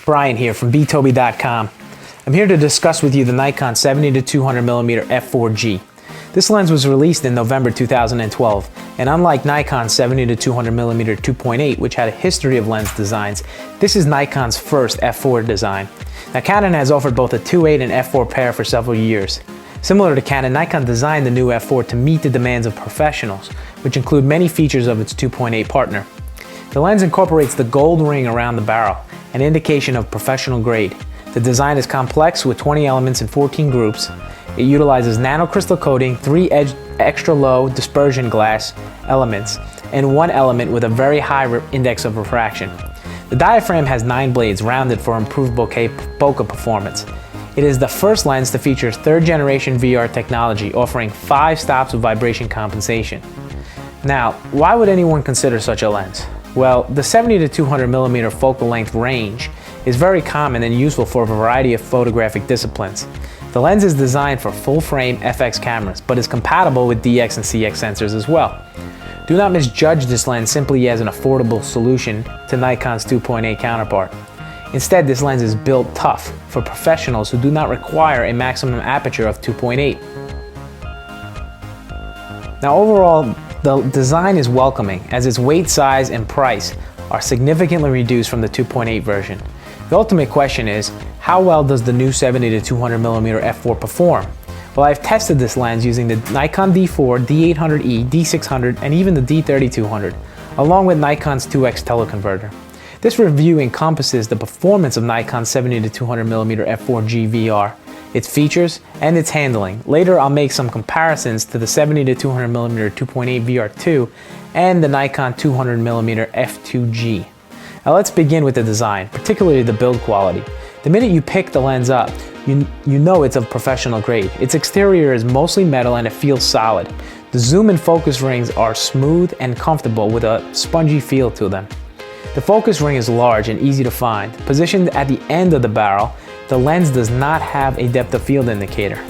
Brian here from btoby.com. I'm here to discuss with you the Nikon 70-200mm f4G. This lens was released in November 2012, and unlike Nikon's 70-200mm 2.8, which had a history of lens designs, this is Nikon's first f4 design. Now, Canon has offered both a 2.8 and f4 pair for several years. Similar to Canon, Nikon designed the new f4 to meet the demands of professionals, which include many features of its 2.8 partner. The lens incorporates the gold ring around the barrel, an indication of professional grade. The design is complex with 20 elements in 14 groups. It utilizes nanocrystal coating, 3 extra low dispersion glass elements, and 1 element with a very high index of refraction. The diaphragm has 9 blades rounded for improved bokeh performance. It is the first lens to feature 3rd generation VR technology, offering 5 stops of vibration compensation. Now, why would anyone consider such a lens? Well, the 70-200mm focal length range is very common and useful for a variety of photographic disciplines. The lens is designed for full-frame FX cameras, but is compatible with DX and CX sensors as well. Do not misjudge this lens simply as an affordable solution to Nikon's 2.8 counterpart. Instead, this lens is built tough for professionals who do not require a maximum aperture of 2.8. Now, overall, the design is welcoming, as its weight, size, and price are significantly reduced from the 2.8 version. The ultimate question is, how well does the new 70-200mm f4 perform? Well, I've tested this lens using the Nikon D4, D800E, D600, and even the D3200, along with Nikon's 2x teleconverter. This review encompasses the performance of Nikon's 70-200mm f4G VR, its features, and its handling. Later, I'll make some comparisons to the 70-200mm 2.8 VR2 and the Nikon 200mm f2G. Now let's begin with the design, particularly the build quality. The minute you pick the lens up, you know it's of professional grade. Its exterior is mostly metal and it feels solid. The zoom and focus rings are smooth and comfortable with a spongy feel to them. The focus ring is large and easy to find. Positioned at the end of the barrel, the lens does not have a depth of field indicator,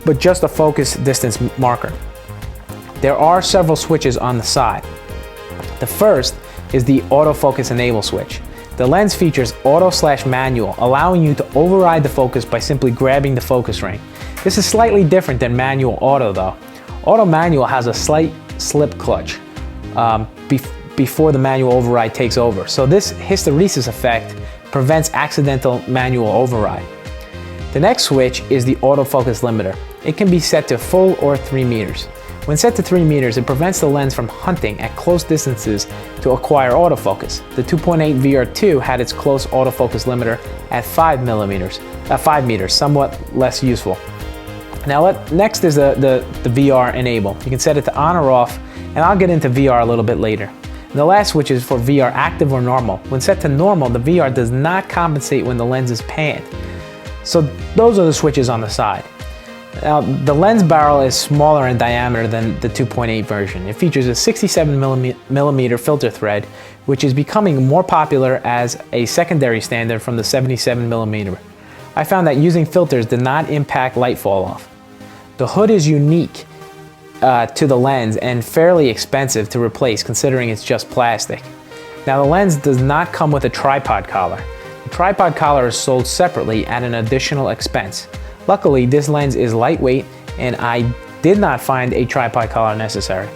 but just a focus distance marker. There are several switches on the side. The first is the autofocus enable switch. The lens features auto/manual, allowing you to override the focus by simply grabbing the focus ring. This is slightly different than manual auto though. Auto manual has a slight slip clutch before the manual override takes over. So this hysteresis effect prevents accidental manual override. The next switch is the autofocus limiter. It can be set to full or 3 meters. When set to 3 meters, it prevents the lens from hunting at close distances to acquire autofocus. The 2.8 VR2 had its close autofocus limiter at 5 meters, somewhat less useful. Now next is the VR enable. You can set it to on or off, and I'll get into VR a little bit later. And the last switch is for VR active or normal. When set to normal, the VR does not compensate when the lens is panned. So those are the switches on the side. Now, the lens barrel is smaller in diameter than the 2.8 version. It features a 67mm filter thread, which is becoming more popular as a secondary standard from the 77mm. I found that using filters did not impact light fall off. The hood is unique to the lens and fairly expensive to replace, considering it's just plastic. Now, the lens does not come with a tripod collar. The tripod collar is sold separately at an additional expense. Luckily, this lens is lightweight and I did not find a tripod collar necessary.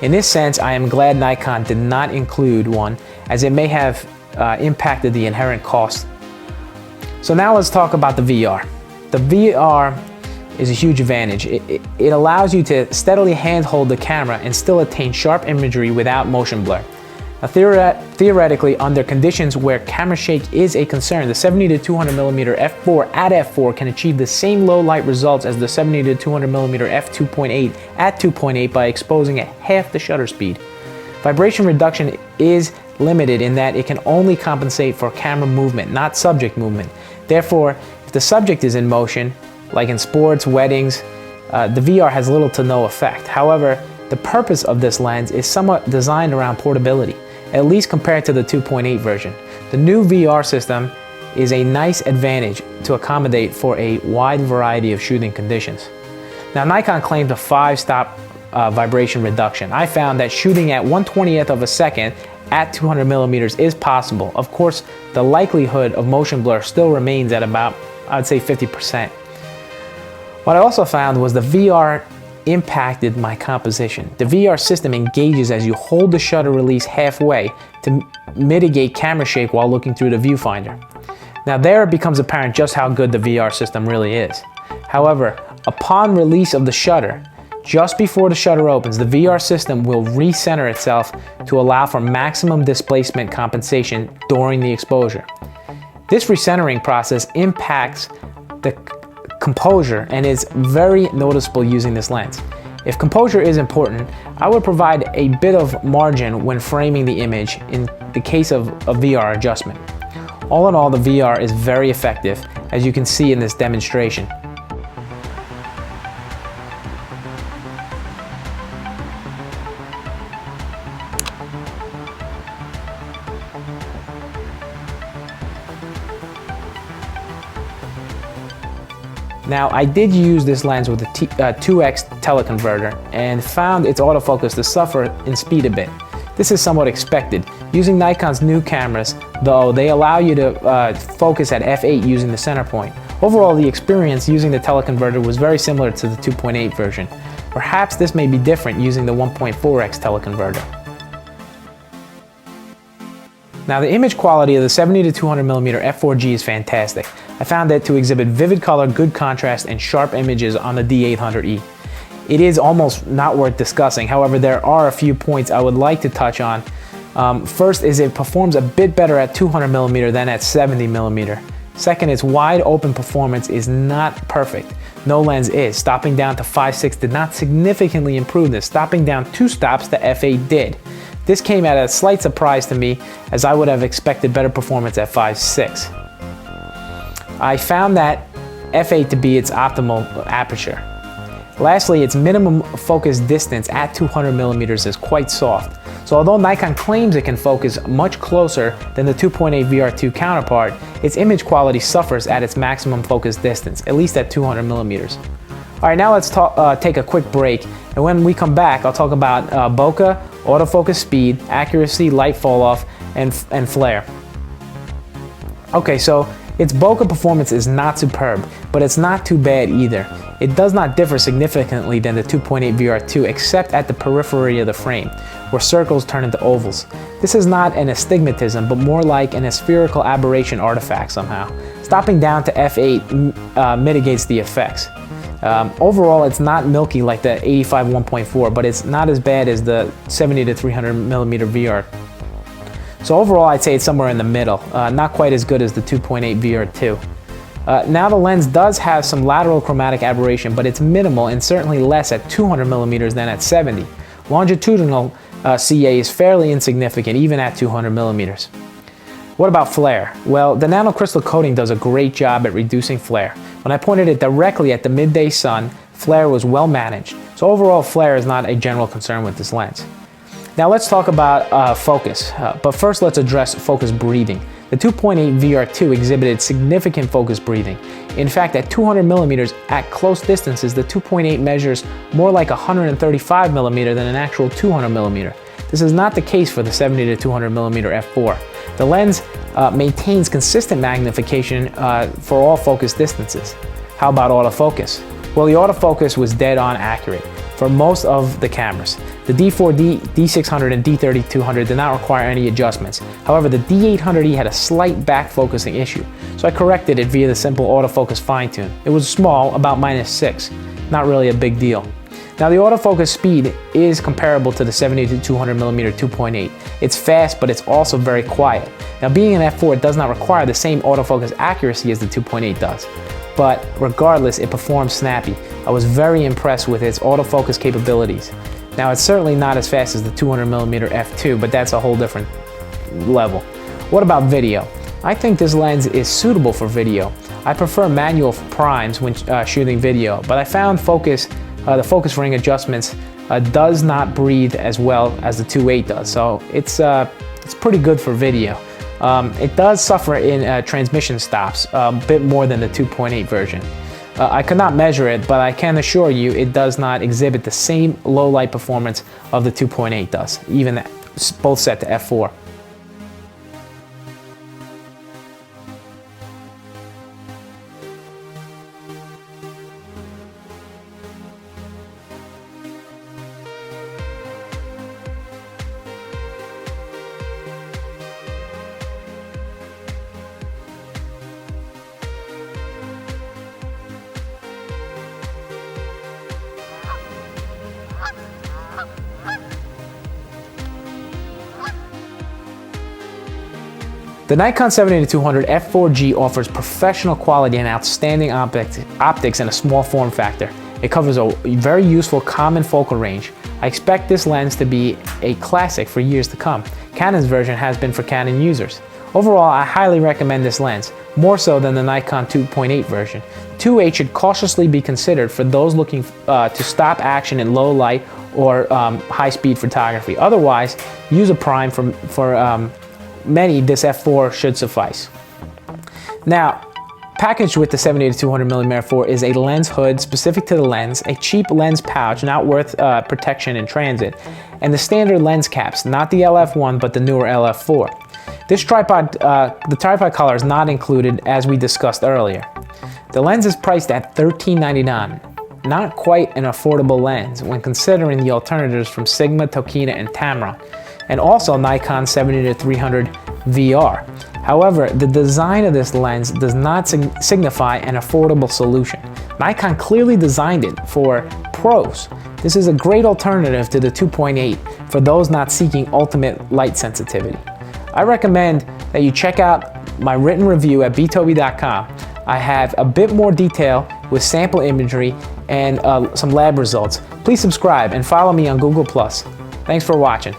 In this sense, I am glad Nikon did not include one, as it may have impacted the inherent cost. So now let's talk about the VR. The VR is a huge advantage. It allows you to steadily handhold the camera and still attain sharp imagery without motion blur. Now, theoretically, under conditions where camera shake is a concern, the 70-200mm f4 at f4 can achieve the same low light results as the 70-200mm f2.8 at 2.8 by exposing at half the shutter speed. Vibration reduction is limited in that it can only compensate for camera movement, not subject movement. Therefore, if the subject is in motion, like in sports, weddings, the VR has little to no effect. However, the purpose of this lens is somewhat designed around portability, at least compared to the 2.8 version. The new VR system is a nice advantage to accommodate for a wide variety of shooting conditions. Now, Nikon claims a 5-stop vibration reduction. I found that shooting at 1/20th of a second at 200 millimeters is possible. Of course, the likelihood of motion blur still remains at about, I'd say, 50%. What I also found was the VR impacted my composition. The VR system engages as you hold the shutter release halfway to mitigate camera shake while looking through the viewfinder. Now there it becomes apparent just how good the VR system really is. However, upon release of the shutter, just before the shutter opens, the VR system will recenter itself to allow for maximum displacement compensation during the exposure. This recentering process impacts the composure and is very noticeable using this lens. If composure is important, I would provide a bit of margin when framing the image in the case of a VR adjustment. All in all, the VR is very effective, as you can see in this demonstration. Now, I did use this lens with a 2x teleconverter and found its autofocus to suffer in speed a bit. This is somewhat expected. Using Nikon's new cameras, though, they allow you to focus at f8 using the center point. Overall, the experience using the teleconverter was very similar to the 2.8 version. Perhaps this may be different using the 1.4x teleconverter. Now, the image quality of the 70 to 200 millimeter f4G is fantastic. I found it to exhibit vivid color, good contrast, and sharp images on the D800E. It is almost not worth discussing. However, there are a few points I would like to touch on. First is it performs a bit better at 200 millimeter than at 70 millimeter. Second, its wide open performance is not perfect. No lens is. Stopping down to 5.6 did not significantly improve this. Stopping down 2 stops to f8 did. This came at a slight surprise to me, as I would have expected better performance at 5.6. I found that f8 to be its optimal aperture. Lastly, its minimum focus distance at 200 millimeters is quite soft. So although Nikon claims it can focus much closer than the 2.8 VR2 counterpart, its image quality suffers at its maximum focus distance, at least at 200 millimeters. All right, now let's take a quick break, and when we come back, I'll talk about bokeh, autofocus speed, accuracy, light fall off, and flare. Okay, so its bokeh performance is not superb, but it's not too bad either. It does not differ significantly than the 2.8 VR2 except at the periphery of the frame, where circles turn into ovals. This is not an astigmatism, but more like an spherical aberration artifact somehow. Stopping down to f8 mitigates the effects. Overall, it's not milky like the 85 1.4, but it's not as bad as the 70 to 300 millimeter VR. So overall, I'd say it's somewhere in the middle, not quite as good as the 2.8 VR2. Now the lens does have some lateral chromatic aberration, but it's minimal and certainly less at 200 millimeters than at 70. Longitudinal CA is fairly insignificant, even at 200 millimeters. What about flare? Well, the nanocrystal coating does a great job at reducing flare. When I pointed it directly at the midday sun, flare was well managed. So overall, flare is not a general concern with this lens. Now let's talk about focus, but first let's address focus breathing. The 2.8 VR2 exhibited significant focus breathing. In fact, at 200 millimeters at close distances, the 2.8 measures more like 135 millimeter than an actual 200 millimeter. This is not the case for the 70 to 200 millimeter f4. The lens maintains consistent magnification for all focus distances. How about autofocus? Well, the autofocus was dead on accurate for most of the cameras. The D4D, D600, and D3200 did not require any adjustments. However, the D800E had a slight back focusing issue, so I corrected it via the simple autofocus fine tune. It was small, about -6, not really a big deal. Now the autofocus speed is comparable to the 70 to 200 millimeter 2.8. It's fast, but it's also very quiet. Now being an f4, it does not require the same autofocus accuracy as the 2.8 does. But regardless, it performs snappy. I was very impressed with its autofocus capabilities. Now it's certainly not as fast as the 200 millimeter f2, but that's a whole different level. What about video? I think this lens is suitable for video. I prefer manual primes when shooting video, but I found the focus ring adjustments does not breathe as well as the 2.8 does, so it's pretty good for video. It does suffer in transmission stops a bit more than the 2.8 version. I could not measure it, but I can assure you it does not exhibit the same low light performance of the 2.8 does, even both set to f4. The Nikon 70-200 f4G offers professional quality and outstanding optics in a small form factor. It covers a very useful common focal range. I expect this lens to be a classic for years to come. Canon's version has been for Canon users. Overall, I highly recommend this lens, more so than the Nikon 2.8 version. 2.8 should cautiously be considered for those looking to stop action in low light or high-speed photography. Otherwise, use a prime for many, this f4 should suffice. Now, packaged with the 70-200mm f4 is a lens hood specific to the lens, a cheap lens pouch not worth protection in transit, and the standard lens caps, not the LF1 but the newer LF4. This tripod, the tripod collar is not included as we discussed earlier. The lens is priced at $13.99, not quite an affordable lens when considering the alternatives from Sigma, Tokina, and Tamron, and also Nikon 70-300 VR. However, the design of this lens does not signify an affordable solution. Nikon clearly designed it for pros. This is a great alternative to the 2.8 for those not seeking ultimate light sensitivity. I recommend that you check out my written review at btoby.com. I have a bit more detail with sample imagery and some lab results. Please subscribe and follow me on Google+. Thanks for watching.